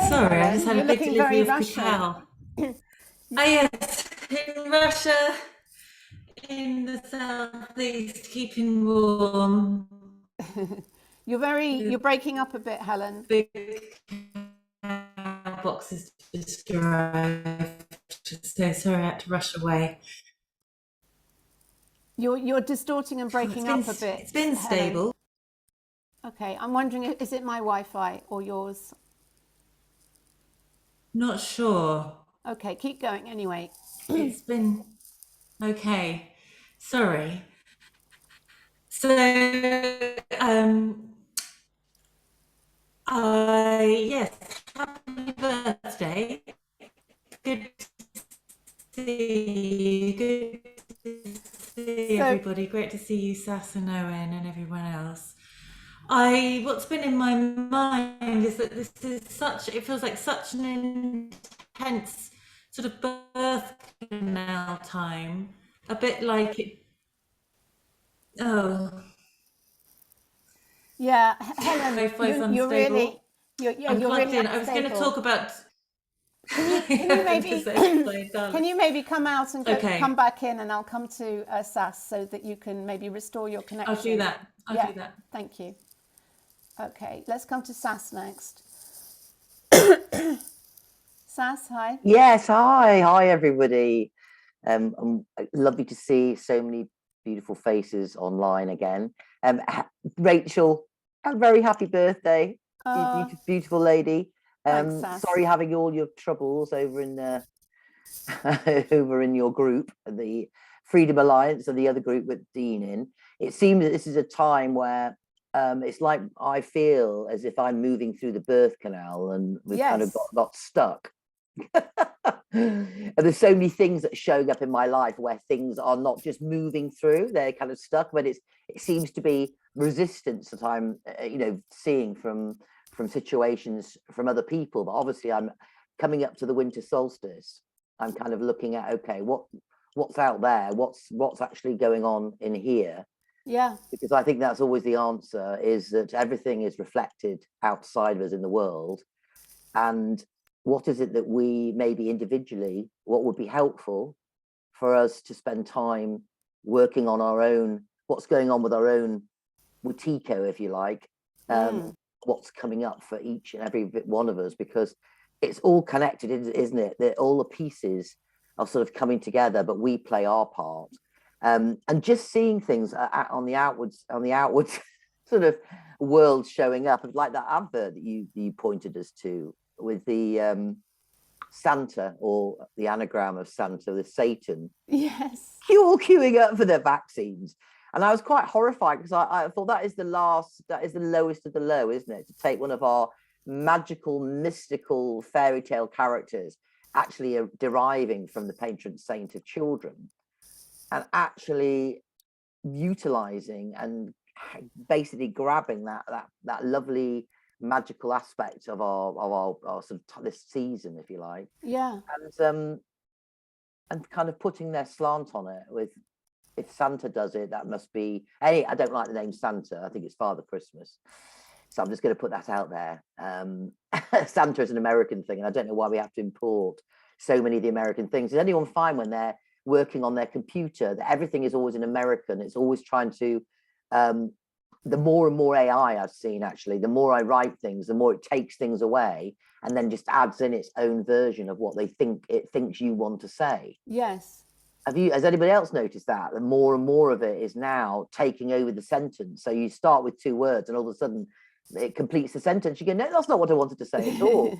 Sorry, I Helen. just had You're a big looking delivery very of cacao. Russian. Yes, in Russia, in the southeast, keeping warm. You're breaking up a bit, Helen. Big boxes just arrived. So sorry, I had to rush away. You're distorting and breaking up a bit. It's been Helen. stable. Okay, I'm wondering, is it my Wi-Fi or yours? Not sure. Okay, keep going anyway. It's been okay. Sorry. So, yes, happy birthday. Good to see you. Good to see everybody. Great to see you, Sass and Owen, and everyone else. What's been in my mind is that this is it feels like such an intense sort of birth canal time. A bit like it. Oh. Yeah, Helen, you're really, I'm you're plugged really in. I was going to talk about. Can you maybe come out and Okay. come back in, and I'll come to Sass so that you can maybe restore your connection. I'll do that. I'll do that. Thank you. Okay, let's come to Sass next. Sass, hi. Yes, hi everybody. Lovely to see so many beautiful faces online again. Rachel, a very happy birthday, you beautiful lady. Thanks, Sass. Sorry having all your troubles over in over in your group, the Freedom Alliance, and the other group with Dean in. It seems that this is a time where it's like I feel as if I'm moving through the birth canal and we've kind of got stuck. And there's so many things that are showing up in my life where things are not just moving through, they're kind of stuck, but it seems to be resistance that I'm seeing from situations from other people. But obviously I'm coming up to the winter solstice. I'm kind of looking at, okay, what's out there, what's actually going on in here. Yeah, because I think that's always the answer, is that everything is reflected outside of us in the world. And what is it that we maybe individually, what would be helpful for us to spend time working on our own, what's going on with our own Wutiko, if you like, what's coming up for each and every one of us, because it's all connected, isn't it? That all the pieces are sort of coming together, but we play our part. And just seeing things on the outwards sort of world showing up, like that advert that you pointed us to with the Santa, or the anagram of Santa, the Satan. Yes. All queuing up for their vaccines. And I was quite horrified because I thought that is the lowest of the low, isn't it? To take one of our magical, mystical fairy tale characters, actually deriving from the patron saint of children, and actually utilizing and basically grabbing that lovely magical aspect of our sort of this season, if you like. Yeah. And kind of putting their slant on it with, if Santa does it, that must be I don't like the name Santa. I think it's Father Christmas. So I'm just going to put that out there. Santa is an American thing, and I don't know why we have to import so many of the American things. Does anyone find when they're working on their computer that everything is always in American? It's always trying to, the more and more AI I've seen, actually, the more I write things, the more it takes things away and then just adds in its own version of what it thinks you want to say. Yes. Has anybody else noticed that? The more and more of it is now taking over the sentence. So you start with 2 words and all of a sudden it completes the sentence. You go, no, that's not what I wanted to say at all.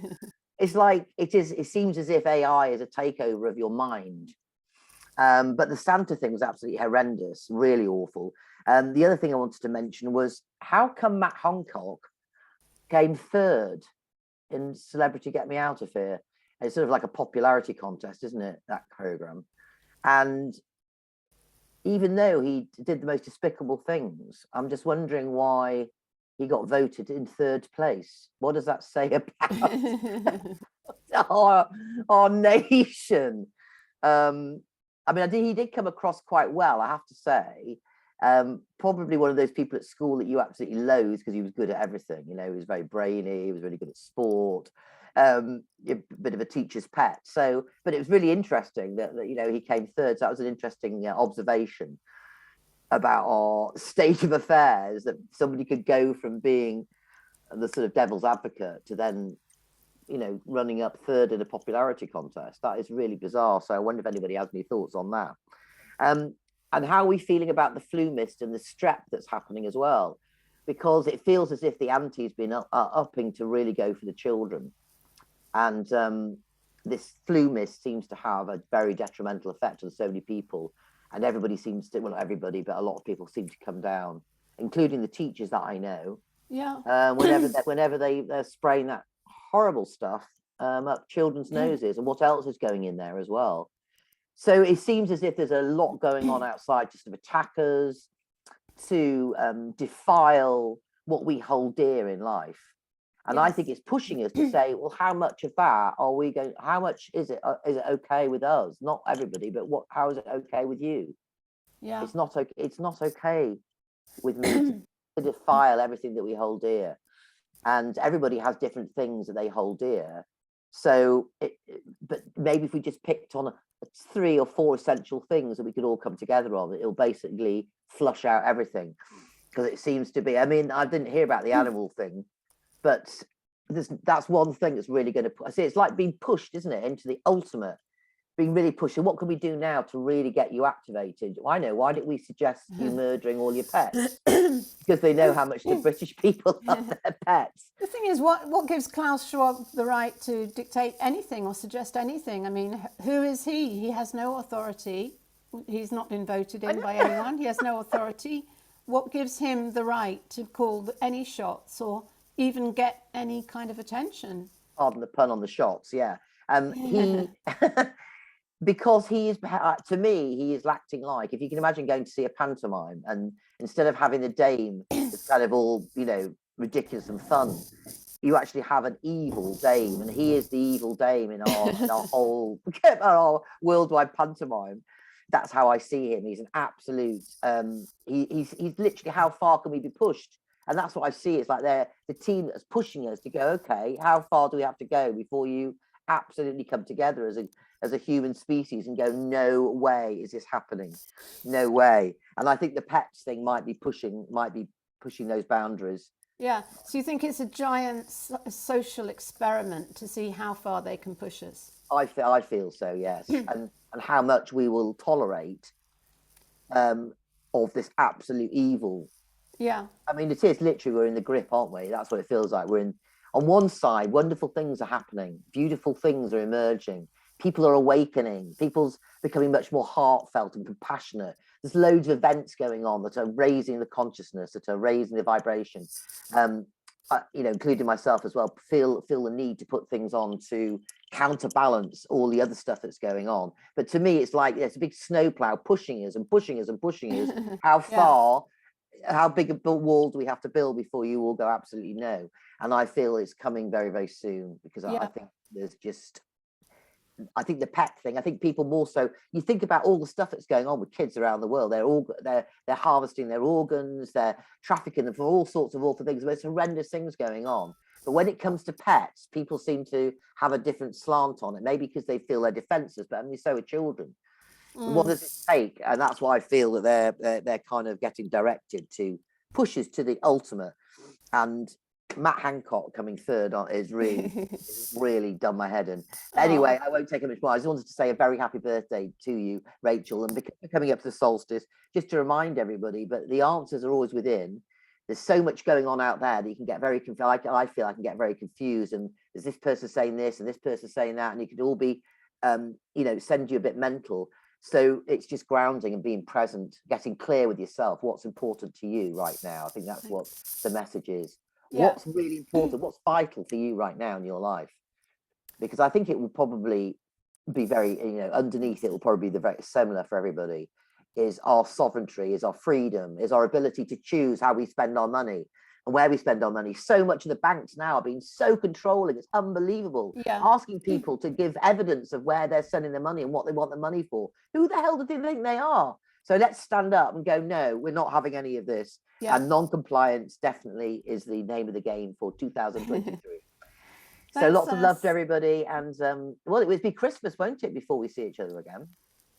It's like, it seems as if AI is a takeover of your mind. But the Santa thing was absolutely horrendous, really awful. The other thing I wanted to mention was, how come Matt Hancock came 3rd in Celebrity Get Me Out of Here. It's sort of like a popularity contest, isn't it, that program? And even though he did the most despicable things, I'm just wondering why he got voted in 3rd place. What does that say about our nation? I mean, he did come across quite well, I have to say. Probably one of those people at school that you absolutely loathe because he was good at everything. You know, he was very brainy, he was really good at sport, a bit of a teacher's pet. So, but it was really interesting that you know, he came 3rd. So that was an interesting observation about our state of affairs, that somebody could go from being the sort of devil's advocate to then, you know, running up 3rd in a popularity contest. That is really bizarre. So I wonder if anybody has any thoughts on that. And how are we feeling about the flu mist and the strep that's happening as well? Because it feels as if the ante's been upping to really go for the children. And this flu mist seems to have a very detrimental effect on so many people. And everybody seems to, well, not everybody, but a lot of people seem to come down, including the teachers that I know. Yeah. Whenever they're spraying that horrible stuff up children's noses, and what else is going in there as well. So it seems as if there's a lot going on outside to sort of attack us, to defile what we hold dear in life. And I think it's pushing us to say, well, how much of that are we going, how much is it okay with us? Not everybody, but how is it okay with you? Yeah. It's not okay with me to defile everything that we hold dear. And everybody has different things that they hold dear. So, but maybe if we just picked on 3 or 4 essential things that we could all come together on, it'll basically flush out everything. Because it seems to be, I mean, I didn't hear about the animal thing, but that's one thing that's really going to, I see, it's like being pushed, isn't it, into the ultimate, being really pushed. And what can we do now to really get you activated? I know, why didn't we suggest you murdering all your pets? Because they know how much the British people love their pets. The thing is, what gives Klaus Schwab the right to dictate anything or suggest anything? I mean, who is he? He has no authority. He's not been voted in by anyone. He has no authority. What gives him the right to call any shots or even get any kind of attention? Pardon the pun on the shots, yeah. He, because he is, to me, he is acting like, if you can imagine going to see a pantomime and instead of having the dame that's kind of all, you know, ridiculous and fun, you actually have an evil dame, and he is the evil dame in our whole our worldwide pantomime. That's how I see him. He's an absolute, he's literally, how far can we be pushed? And that's what I see. It's like they're the team that's pushing us to go, okay, how far do we have to go before you absolutely come together as a human species and go, no way is this happening, no way. And I think the pets thing might be pushing those boundaries. Yeah. So you think it's a giant social experiment to see how far they can push us? I feel so, yes. and how much we will tolerate of this absolute evil. Yeah. I mean, it is literally, we're in the grip, aren't we? That's what it feels like. We're in, on one side, wonderful things are happening, beautiful things are emerging, people are awakening, people's becoming much more heartfelt and compassionate. There's loads of events going on that are raising the consciousness, that are raising the vibration. You know, including myself as well, feel the need to put things on to counterbalance all the other stuff that's going on. But to me, it's like it's a big snowplow pushing us and pushing us and pushing us. How far? How big a wall do we have to build before you all go absolutely no? And I feel it's coming very, very soon, because I think there's just, I think the pet thing, I think people more so, you think about all the stuff that's going on with kids around the world, they're harvesting their organs, they're trafficking them for all sorts of awful things. There's horrendous things going on. But when it comes to pets, people seem to have a different slant on it, maybe because they feel they're defenseless, but I mean, so are children. What does it take? And that's why I feel that they're kind of getting directed to pushes to the ultimate. And Matt Hancock coming 3rd is really done my head in. Anyway, I won't take it much more. I just wanted to say a very happy birthday to you, Rachel, and coming up to the solstice, just to remind everybody, but the answers are always within. There's so much going on out there that you can get very confused. I feel I can get very confused, and there's this person saying this and this person saying that, and it could all be, you know, send you a bit mental. So it's just grounding and being present, getting clear with yourself, what's important to you right now. I think that's what the message is. What's really important? What's vital for you right now in your life? Because I think it will probably be very, underneath it will probably be very similar for everybody, is our sovereignty, is our freedom, is our ability to choose how we spend our money and where we spend our money. So much of the banks now are being so controlling, it's unbelievable. Asking people to give evidence of where they're sending their money and what they want the money for. Who the hell do they think they are? So let's stand up and go, no, we're not having any of this. And non-compliance definitely is the name of the game for 2023. So lots of love to everybody. And well, it will be Christmas, won't it, before we see each other again?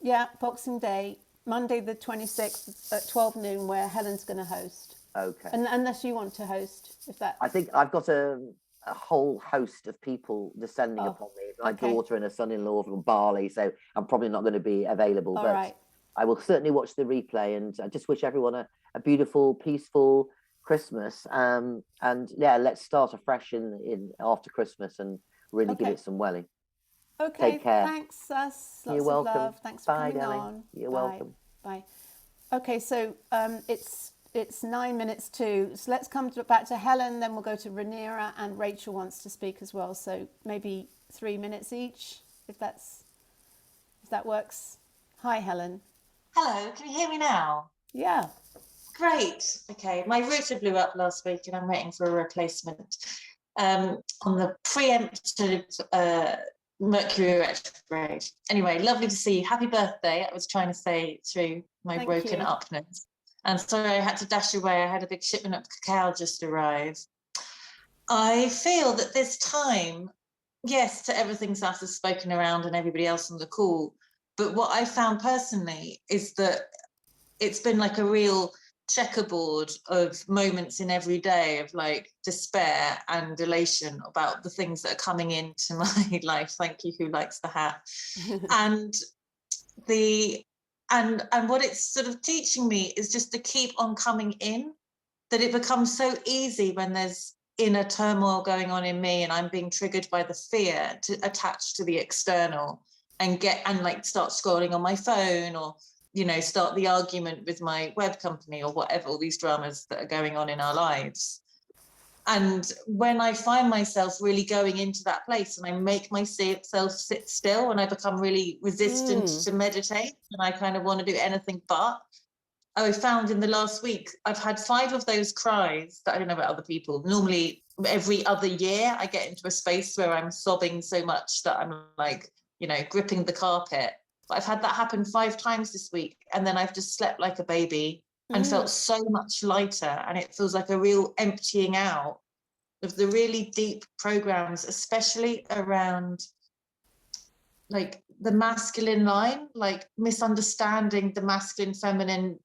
Yeah, Boxing Day, Monday the 26th at 12 noon, where Helen's going to host. Okay. And unless you want to host, if that. I think I've got a whole host of people descending upon me. My daughter and her son-in-law from Bali, so I'm probably not going to be available. But I will certainly watch the replay, and I just wish everyone a beautiful, peaceful Christmas. And yeah, let's start afresh in after Christmas and really give it some welly. Okay. Take care. Thanks, Sass. You're welcome. Love. Thanks for coming darling. on. You're welcome. Bye. Okay, so it's 9 minutes to. So let's come back to Helen. Then we'll go to Rhaenyra, and Rachel wants to speak as well. So maybe 3 minutes each, if that works. Hi, Helen. Hello, can you hear me now? Yeah. Great. Okay, my router blew up last week and I'm waiting for a replacement on the preemptive Mercury retrograde. Anyway, lovely to see you. Happy birthday. I was trying to say through my broken upness. And sorry I had to dash away. I had a big shipment of cacao just arrive. I feel that this time, yes, to everything Sass has spoken around and everybody else on the call, but what I found personally is that it's been like a real checkerboard of moments in every day of like despair and elation about the things that are coming into my life. Thank you, who likes the hat. and what it's sort of teaching me is just to keep on coming in, that it becomes so easy when there's inner turmoil going on in me and I'm being triggered by the fear to attach to the external and start scrolling on my phone, or start the argument with my web company or whatever, all these dramas that are going on in our lives. And when I find myself really going into that place and I make myself sit still and I become really resistant to meditate and I kind of want to do anything but, I found in the last week, I've had 5 of those cries that I don't know about other people. Normally every other year I get into a space where I'm sobbing so much that I'm like, gripping the carpet. But I've had that happen 5 times this week. And then I've just slept like a baby and felt so much lighter. And it feels like a real emptying out of the really deep programs, especially around like the masculine line, like misunderstanding the masculine feminine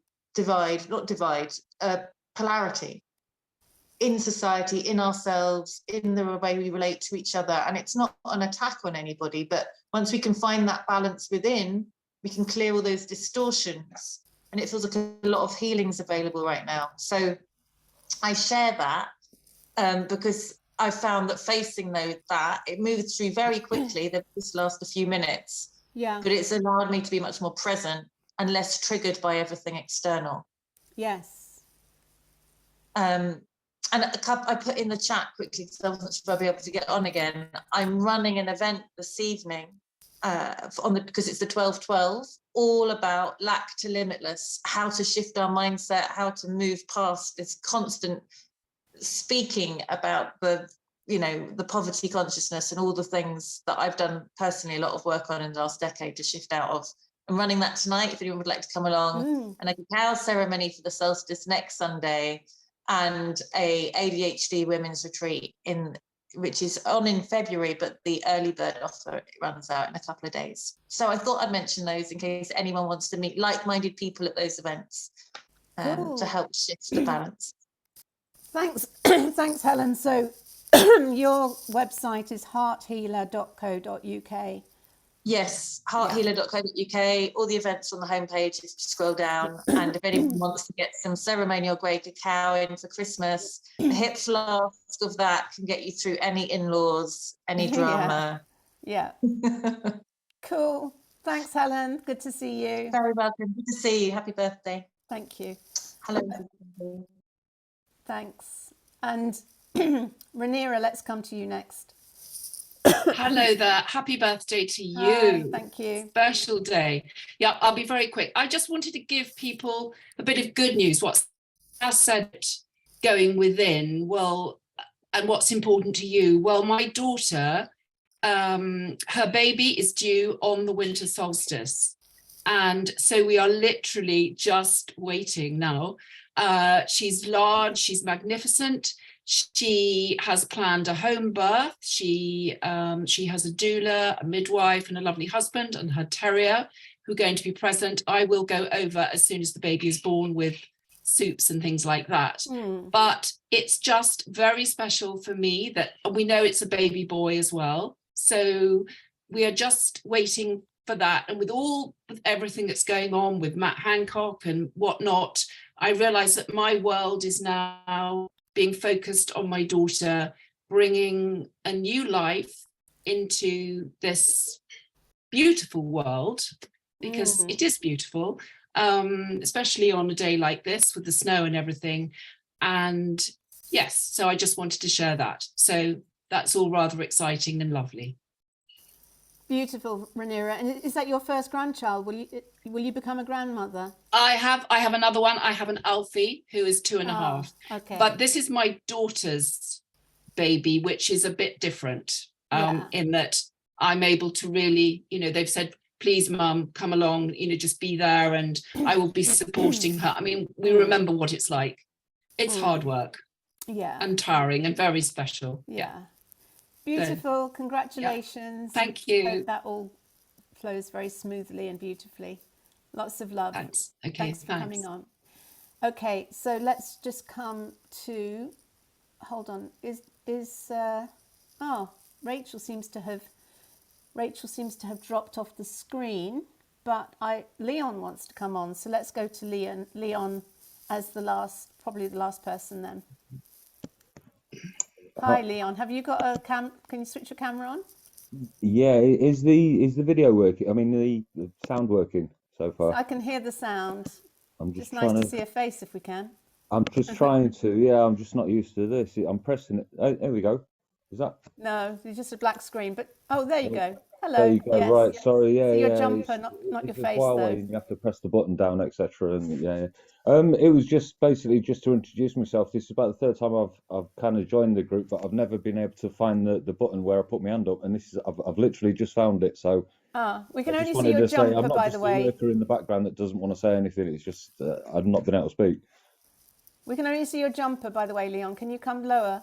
polarity in society, in ourselves, in the way we relate to each other. And it's not an attack on anybody, but once we can find that balance within, we can clear all those distortions. And it feels like a lot of healing's available right now. So I share that because I found that facing that, it moves through very quickly. They just last a few minutes. Yeah. But it's allowed me to be much more present and less triggered by everything external. Yes. And I put in the chat quickly because I wasn't sure I'd be able to get on again. I'm running an event this evening because it's the 12-12, all about lack to limitless, how to shift our mindset, how to move past this constant speaking about the poverty consciousness and all the things that I've done personally a lot of work on in the last decade to shift out of. I'm running that tonight if anyone would like to come along, and a cacao ceremony for the solstice next Sunday, and a ADHD women's retreat which is on in February, but the early bird offer runs out in a couple of days. So I thought I'd mention those in case anyone wants to meet like-minded people at those events to help shift the balance. Thanks, thanks, Helen. So your website is hearthealer.co.uk. Yes, hearthealer.co.uk. All the events on the homepage if you scroll down. And if anyone wants to get some ceremonial grade cacao in for Christmas, a hip flask of that can get you through any in-laws, any drama. Yeah. Cool. Thanks, Helen. Good to see you. Very welcome. Good to see you. Happy birthday. Thank you. Hello. Thanks. And Rhaenyra, let's come to you next. Hello there. Happy birthday to you. Hi, thank you. Special day. Yeah, I'll be very quick. I just wanted to give people a bit of good news. What's said going within, well, and what's important to you. Well, my daughter, her baby is due on the winter solstice. And so we are literally just waiting now. She's large, she's magnificent. She has planned a home birth. She has a doula, a midwife, and a lovely husband, and her terrier who are going to be present. I will go over as soon as the baby is born with soups and things like that. But it's just very special for me that we know it's a baby boy as well. So we are just waiting for that. And with everything that's going on with Matt Hancock and whatnot, I realize that my world is now being focused on my daughter, bringing a new life into this beautiful world, because it is beautiful, especially on a day like this with the snow and everything. And yes, so I just wanted to share that. So that's all rather exciting and lovely. Beautiful, Rhaenyra. And is that your first grandchild? Will you become a grandmother? I have another one. I have an Alfie who is 2.5. Okay. But this is my daughter's baby, which is a bit different in that I'm able to really, they've said, please, Mum, come along, just be there and I will be supporting her. I mean, we remember what it's like. It's hard work. Yeah. And tiring and very special. Yeah. Beautiful. So, congratulations. Yeah. Thank you. Hope that all flows very smoothly and beautifully. Lots of love. Thanks. Okay. Thanks for coming on. Okay, so let's just come to, hold on, Rachel seems to have dropped off the screen, but Leon wants to come on, so let's go to Leon as probably the last person then. Hi, Leon. Have you got a can you switch your camera on? Yeah, is the video working? I mean, the sound working so far? I can hear the sound. I'm just nice to see a face if we can. I'm just trying to. Yeah, I'm just not used to this. I'm pressing it. Oh, there we go. Is that? No, it's just a black screen. But there you go. Hello. There you go. Yes. Right. Sorry. Yeah. So your yeah. jumper, not your face though. You have to press the button down, etc. And yeah. It was just basically just to introduce myself. This is about the third time I've kind of joined the group, but I've never been able to find the button where I put my hand up, and this is I've literally just found it. So we can only see your jumper, by the way. I'm not just a worker in the background that doesn't want to say anything. It's just I've not been able to speak. We can only see your jumper, by the way, Leon. Can you come lower?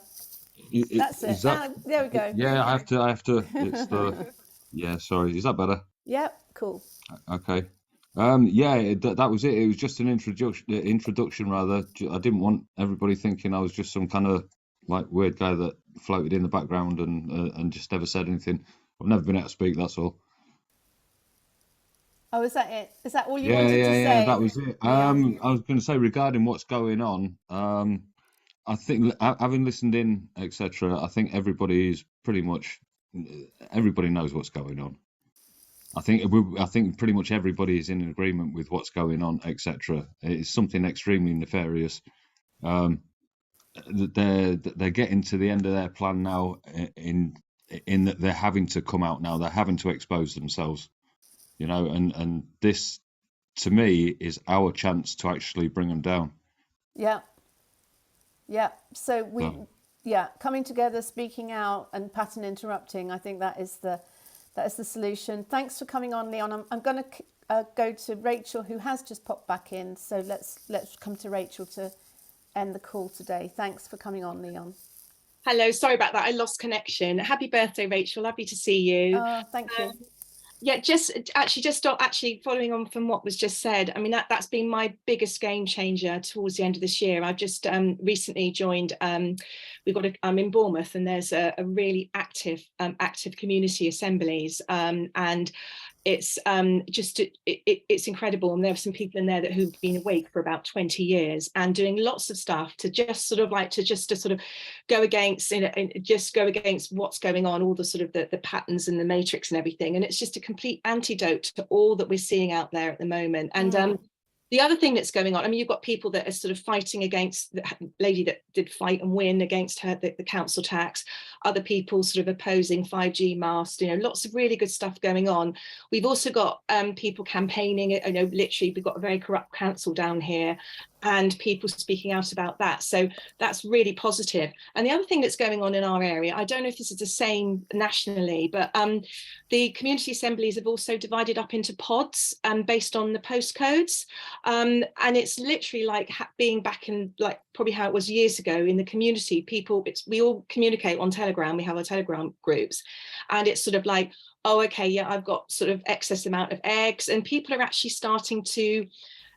That's it. There we go. Yeah, I have to. It's the. Yeah, sorry. Is that better? Yep. Cool. Okay. That was it. It was just an introduction rather. I didn't want everybody thinking I was just some kind of like weird guy that floated in the background and just never said anything. I've never been able to speak. That's all. Oh, is that it? Is that all you wanted to say? Yeah, that was it. I was going to say regarding what's going on. I think having listened in, etc. I think everybody knows what's going on. I think pretty much everybody is in agreement with what's going on, etc. It's something extremely nefarious. They're getting to the end of their plan now. In that they're having to come out now. They're having to expose themselves. And this, to me, is our chance to actually bring them down. Yeah. So coming together, speaking out, and pattern interrupting. I think that is the solution. Thanks for coming on, Leon. I'm going to go to Rachel, who has just popped back in. So let's come to Rachel to end the call today. Thanks for coming on, Leon. Hello, sorry about that. I lost connection. Happy birthday, Rachel. Lovely to see you. Oh, thank you. Just following on from what was just said. I mean, that's been my biggest game changer towards the end of this year. I've just recently joined. I'm in Bournemouth, and there's a really active community assemblies, and it's it's incredible. And there are some people in there who've been awake for about 20 years and doing lots of stuff to just sort of go against, just go against what's going on, all the sort of the patterns and the matrix and everything. And it's just a complete antidote to all that we're seeing out there at the moment. And The other thing that's going on, I mean, you've got people that are sort of fighting against the lady that did fight and win against her, the council tax, other people sort of opposing 5G masts, you know, lots of really good stuff going on. We've also got people campaigning, you know, literally we've got a very corrupt council down here and people speaking out about that. So that's really positive. And the other thing that's going on in our area, I don't know if this is the same nationally, but the community assemblies have also divided up into pods based on the postcodes. And it's literally like being back in like probably how it was years ago in the community. People, we all communicate on Telegram. We have our Telegram groups, and it's sort of like, oh, okay, yeah, I've got sort of excess amount of eggs, and people are actually starting to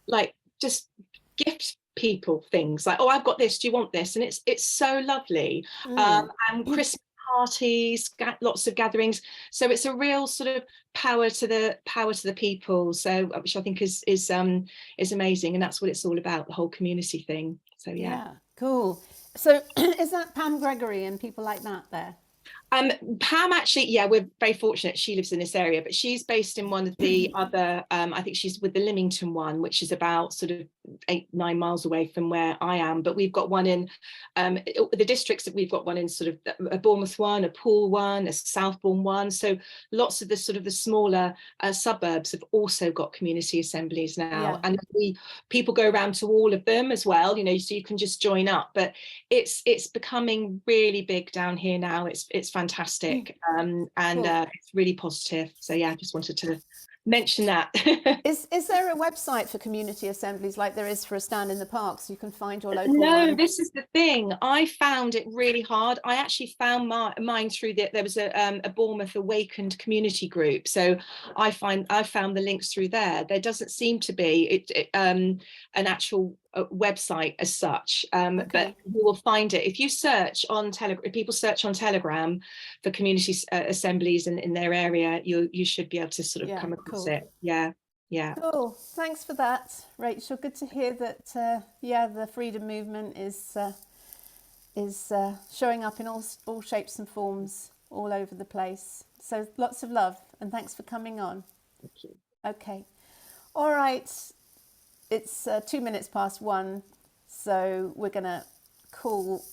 like just gift people things like, oh, I've got this, do you want this? And it's so lovely. And Christmas parties, lots of gatherings, so it's a real sort of power to the people, so which I think is amazing, and that's what it's all about, the whole community thing. So yeah, cool. So is that Pam Gregory and people like that there? Pam, actually, yeah, we're very fortunate she lives in this area, but she's based in one of the other, I think she's with the Lymington one, which is about sort of 8-9 miles away from where I am. But we've got one in the districts that we've got one in sort of a Bournemouth one, a Poole one, a Southbourne one. So lots of the sort of the smaller suburbs have also got community assemblies now. And people go around to all of them as well, you know, so you can just join up. But it's becoming really big down here now. It's fantastic, and it's really positive. So yeah, I just wanted to mention that. Is there a website for community assemblies like there is for a stand in the park, so you can find your local No, one? this is the thing. I found it really hard. I actually found mine through there was a Bournemouth Awakened community group. So I found the links through there. There doesn't seem to be an actual website as such, but you will find it if you search on Telegram. If people search on Telegram for community assemblies in their area, you should be able to sort of come across it. Yeah. Cool. Thanks for that, Rachel. Good to hear that. The freedom movement is showing up in all shapes and forms all over the place. So lots of love, and thanks for coming on. Thank you. Okay. All right. It's 1:02, so we're going to call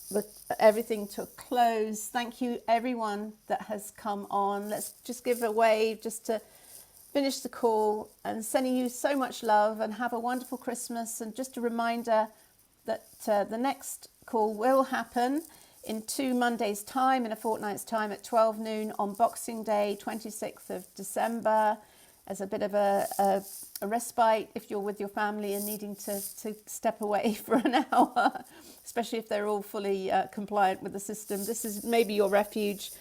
everything to a close. Thank you, everyone that has come on. Let's just give a wave just to finish the call, and sending you so much love, and have a wonderful Christmas. And just a reminder that the next call will happen in 2 Mondays' time, in a fortnight's time, at 12 noon on Boxing Day, 26th of December, as a bit of a respite if you're with your family and needing to step away for an hour, especially if they're all fully compliant with the system. This is maybe your refuge,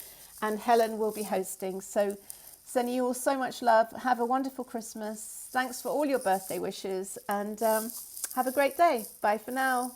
and Helen will be hosting. So sending you all so much love. Have a wonderful Christmas. Thanks for all your birthday wishes, and have a great day. Bye for now.